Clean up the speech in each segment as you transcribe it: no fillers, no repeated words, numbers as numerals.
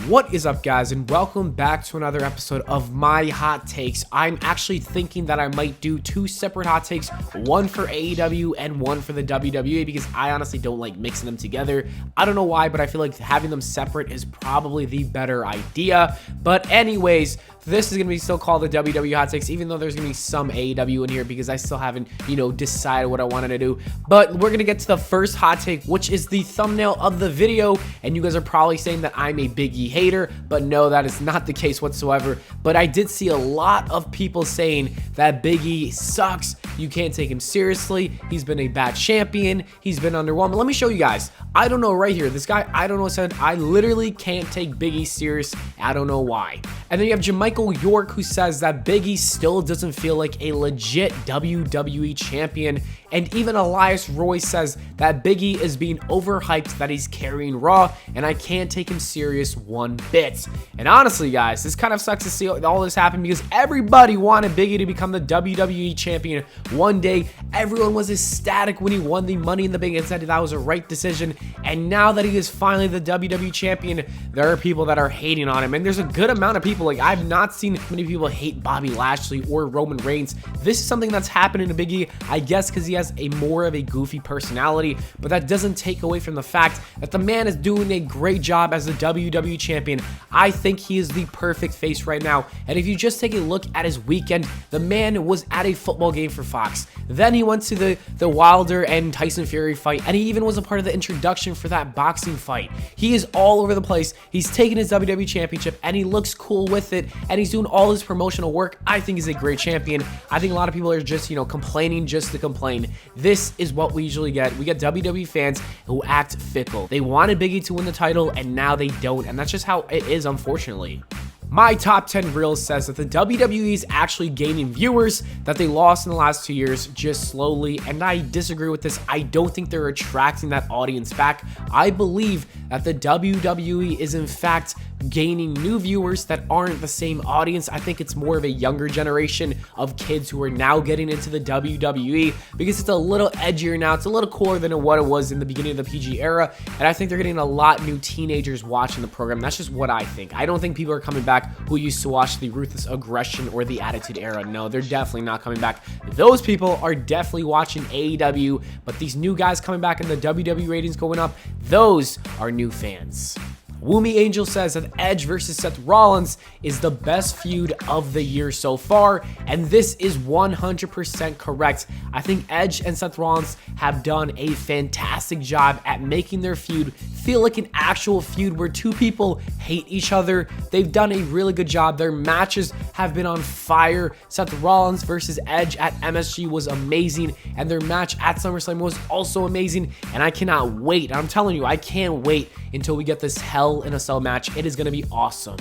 What is up, guys, and welcome back to another episode of my hot takes. I'm actually thinking that I might do two separate hot takes, one for AEW and one for the WWE, because I honestly don't like mixing them together. I don't know why, but I feel like having them separate is probably the better idea. But anyways, this is going to be still called the WWE hot takes, even though there's going to be some AEW in here because I still haven't, decided what I wanted to do. But we're going to get to the first hot take, which is the thumbnail of the video. And you guys are probably saying that I'm a Big E hater, but no, that is not the case whatsoever. But I did see a lot of people saying that Big E sucks. You can't take him seriously. He's been a bad champion. He's been underwhelming. Let me show you guys. I don't know right here. This guy, I don't know, said I literally can't take Big E serious. I don't know why. And then you have Michael York, who says that Big E still doesn't feel like a legit WWE champion. And even Elias Roy says that Big E is being overhyped, that he's carrying Raw, and I can't take him serious one bit. And honestly, guys, this kind of sucks to see all this happen because everybody wanted Big E to become the WWE champion one day. Everyone was ecstatic when he won the Money in the Bank and said that was a right decision. And now that he is finally the WWE champion, there are people that are hating on him. And there's a good amount of people. Like, I've not seen many people hate Bobby Lashley or Roman Reigns. This is something that's happening to Big E, I guess, because he has a more of a goofy personality, but that doesn't take away from the fact that the man is doing a great job as the WWE champion. I think he is the perfect face right now. And if you just take a look at his weekend, the man was at a football game for Fox. Then he went to the Wilder and Tyson Fury fight, and he even was a part of the introduction for that boxing fight. He is all over the place. He's taking his WWE championship, and he looks cool with it, and he's doing all his promotional work. I think he's a great champion. I think a lot of people are just, complaining just to complain. This is what we usually get. We get WWE fans who act fickle. They wanted Big E to win the title, and now they don't, and that's just how it is, unfortunately. My top 10 reels says that the WWE is actually gaining viewers that they lost in the last 2 years just slowly, and I disagree with this. I don't think they're attracting that audience back. I believe that the WWE is in fact gaining new viewers that aren't the same audience. I think it's more of a younger generation of kids who are now getting into the WWE because it's a little edgier now. It's a little cooler than what it was in the beginning of the PG era, and I think they're getting a lot new teenagers watching the program. That's just what I think. I don't think people are coming back who used to watch the Ruthless Aggression or the Attitude Era. No, they're definitely not coming back. Those people are definitely watching AEW, but these new guys coming back and the WWE ratings going up, those are new fans. Woomy Angel says that Edge versus Seth Rollins is the best feud of the year so far, and this is 100% correct. I think Edge and Seth Rollins have done a fantastic job at making their feud feel like an actual feud where two people hate each other. They've done a really good job. Their matches have been on fire. Seth Rollins versus Edge at MSG was amazing, and their match at SummerSlam was also amazing, and I cannot wait. I'm telling you, I can't wait until we get this Hell in a Cell match. It is going to be awesome.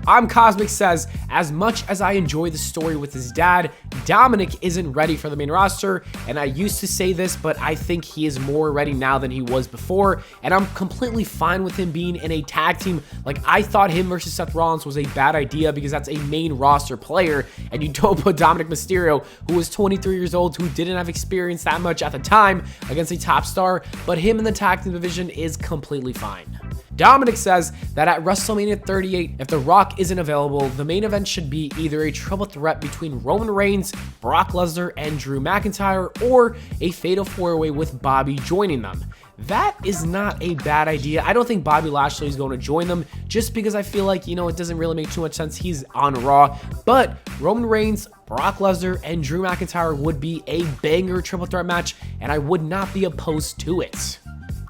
I'm Cosmic says, as much as I enjoy the story with his dad, Dominik isn't ready for the main roster, and I used to say this, but I think he is more ready now than he was before, and I'm completely fine with him being in a tag team. Like, I thought him versus Seth Rollins was a bad idea because that's a main roster player, and you don't put Dominik Mysterio, who was 23 years old, who didn't have experience that much at the time, against a top star, but him in the tag team division is completely fine. Dominik says that at WrestleMania 38, if The Rock isn't available, the main event should be either a triple threat between Roman Reigns, Brock Lesnar, and Drew McIntyre, or a fatal four-way with Bobby joining them. That is not a bad idea. I don't think Bobby Lashley is going to join them just because I feel like, it doesn't really make too much sense. He's on Raw, but Roman Reigns, Brock Lesnar, and Drew McIntyre would be a banger triple threat match, and I would not be opposed to it.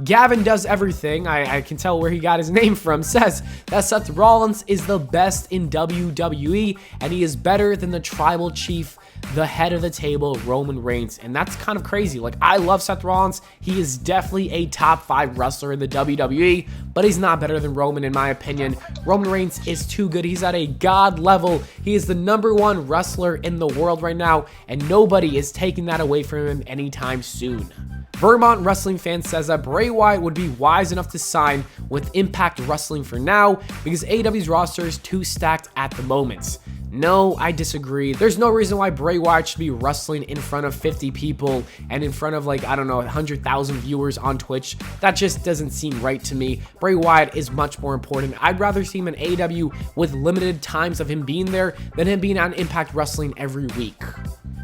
Gavin Does Everything, I can tell where he got his name from, says that Seth Rollins is the best in WWE, and he is better than the tribal chief, the head of the table, Roman Reigns. And that's kind of crazy. Like, I love Seth Rollins. He is definitely a top 5 wrestler in the WWE, but he's not better than Roman in my opinion. Roman Reigns is too good. He's at a god level. He is the #1 wrestler in the world right now, and nobody is taking that away from him anytime soon. Vermont Wrestling Fan says that Bray Wyatt would be wise enough to sign with Impact Wrestling for now because AEW's roster is too stacked at the moment. No, I disagree. There's no reason why Bray Wyatt should be wrestling in front of 50 people and in front of, like, I don't know, 100,000 viewers on Twitch. That just doesn't seem right to me. Bray Wyatt is much more important. I'd rather see him in AEW with limited times of him being there than him being on Impact Wrestling every week.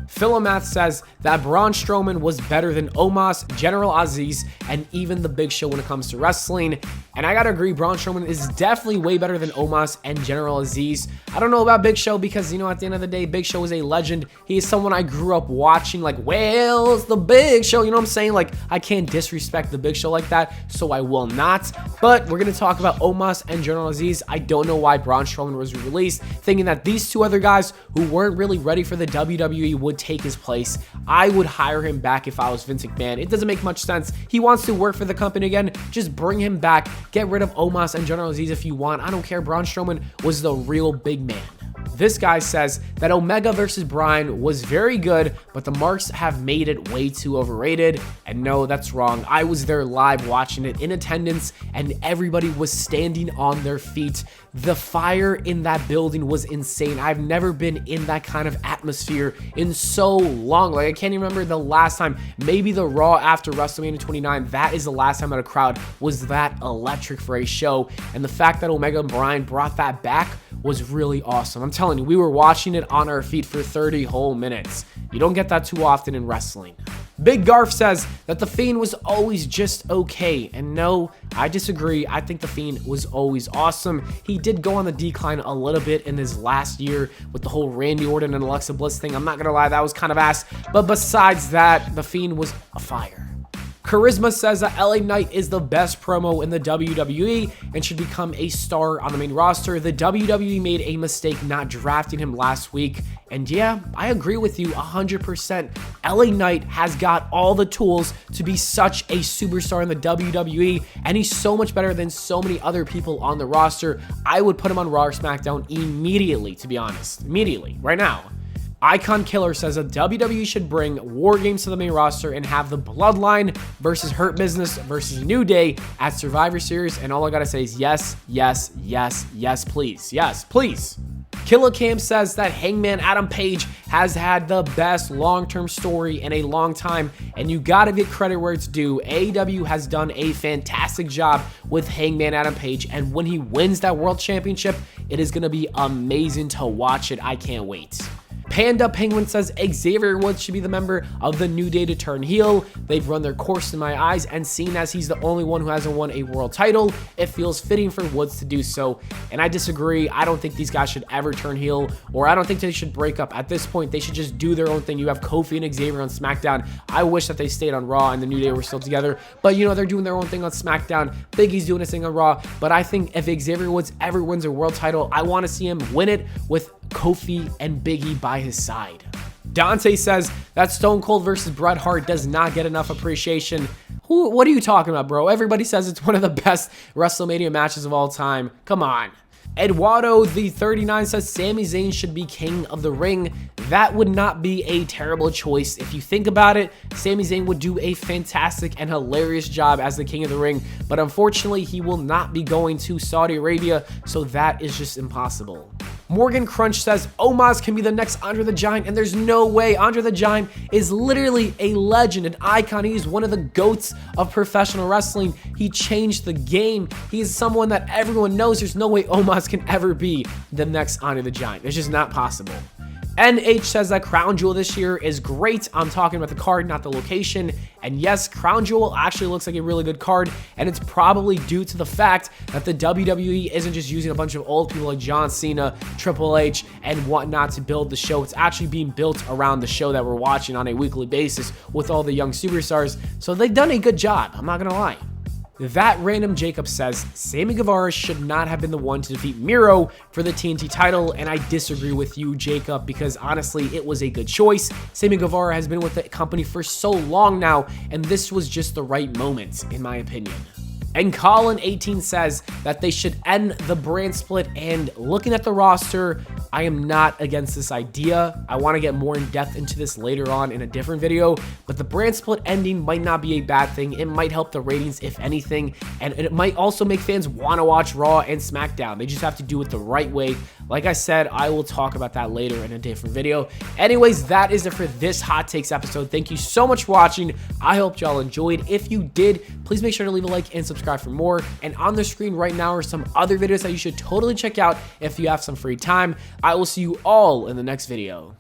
Philomath says that Braun Strowman was better than Omos, General Aziz, and even the Big Show when it comes to wrestling. And I gotta agree, Braun Strowman is definitely way better than Omos and General Aziz. I don't know about Big Show because, you know, at the end of the day, Big Show is a legend. He is someone I grew up watching, like, well, it's the Big Show, you know what I'm saying? Like, I can't disrespect the Big Show like that, so I will not. But we're gonna talk about Omos and General Aziz. I don't know why Braun Strowman was released, thinking that these two other guys who weren't really ready for the WWE would take his place. I would hire him back if I was Vince McMahon. It doesn't make much sense. He wants to work for the company again. Just bring him back. Get rid of Omos and General Aziz if you want. I don't care. Braun Strowman was the real big man. This guy says that Omega versus Bryan was very good, but the marks have made it way too overrated. And no, that's wrong. I was there live watching it in attendance, and everybody was standing on their feet. The fire in that building was insane. I've never been in that kind of atmosphere in so long. Like, I can't even remember the last time. Maybe the Raw after WrestleMania 29. That is the last time that a crowd was that electric for a show. And the fact that Omega and Bryan brought that back was really awesome. I'm telling you, we were watching it on our feet for 30 whole minutes. You don't get that too often in wrestling. Big Garf says that The Fiend was always just okay. And no, I disagree. I think The Fiend was always awesome. He did go on the decline a little bit in his last year with the whole Randy Orton and Alexa Bliss thing. I'm not going to lie, that was kind of ass. But besides that, The Fiend was a fire. Charisma says that LA Knight is the best promo in the WWE and should become a star on the main roster. The WWE made a mistake not drafting him last week. And yeah, I agree with you 100%. LA Knight has got all the tools to be such a superstar in the WWE, and he's so much better than so many other people on the roster. I would put him on Raw or SmackDown immediately, to be honest. Immediately, right now. IconKiller says that WWE should bring War Games to the main roster and have the Bloodline versus Hurt Business versus New Day at Survivor Series. And all I gotta say is yes, yes, yes, yes, please. Yes, please. Killacamp says that Hangman Adam Page has had the best long-term story in a long time, and you gotta get credit where it's due. AEW has done a fantastic job with Hangman Adam Page, and when he wins that World Championship, it is gonna be amazing to watch it. I can't wait. Panda Penguin says Xavier Woods should be the member of the New Day to turn heel. They've run their course in my eyes, and seeing as he's the only one who hasn't won a world title, it feels fitting for Woods to do so. And I disagree. I don't think these guys should ever turn heel, or I don't think they should break up. At this point, they should just do their own thing. You have Kofi and Xavier on SmackDown. I wish that they stayed on Raw and the New Day were still together, but you know, they're doing their own thing on SmackDown. Big E's doing his thing on Raw, but I think if Xavier Woods ever wins a world title, I want to see him win it with Kofi and Big E by his side. Dante says that Stone Cold versus Bret Hart does not get enough appreciation. What are you talking about, bro? Everybody says it's one of the best WrestleMania matches of all time. Come on. Eduardo the 39 says Sami Zayn should be king of the ring. That would not be a terrible choice. If you think about it, Sami Zayn would do a fantastic and hilarious job as the king of the ring, but unfortunately he will not be going to Saudi Arabia, so that is just impossible. Morgan Crunch says Omos can be the next Andre the Giant, and there's no way. Andre the Giant is literally a legend, an icon. He is one of the GOATs of professional wrestling. He changed the game. He is someone that everyone knows. There's no way Omos can ever be the next Andre the Giant. It's just not possible. NH says that Crown Jewel this year is great. I'm talking about the card, not the location. And yes, Crown Jewel actually looks like a really good card, and it's probably due to the fact that the WWE isn't just using a bunch of old people like John Cena, Triple H, and whatnot to build the show. It's actually being built around the show that we're watching on a weekly basis with all the young superstars. So they've done a good job, I'm not gonna lie. That Random Jacob says Sammy Guevara should not have been the one to defeat Miro for the TNT title, and I disagree with you, Jacob, because honestly, it was a good choice. Sammy Guevara has been with the company for so long now, and this was just the right moment, in my opinion. And Colin18 says that they should end the brand split, and looking at the roster, I am not against this idea. I want to get more in depth into this later on in a different video, but the brand split ending might not be a bad thing. It might help the ratings if anything, and it might also make fans want to watch Raw and SmackDown. They just have to do it the right way. Like I said, I will talk about that later in a different video. Anyways, that is it for this Hot Takes episode. Thank you so much for watching. I hope y'all enjoyed. If you did, please make sure to leave a like and subscribe for more. And on the screen right now are some other videos that you should totally check out if you have some free time. I will see you all in the next video.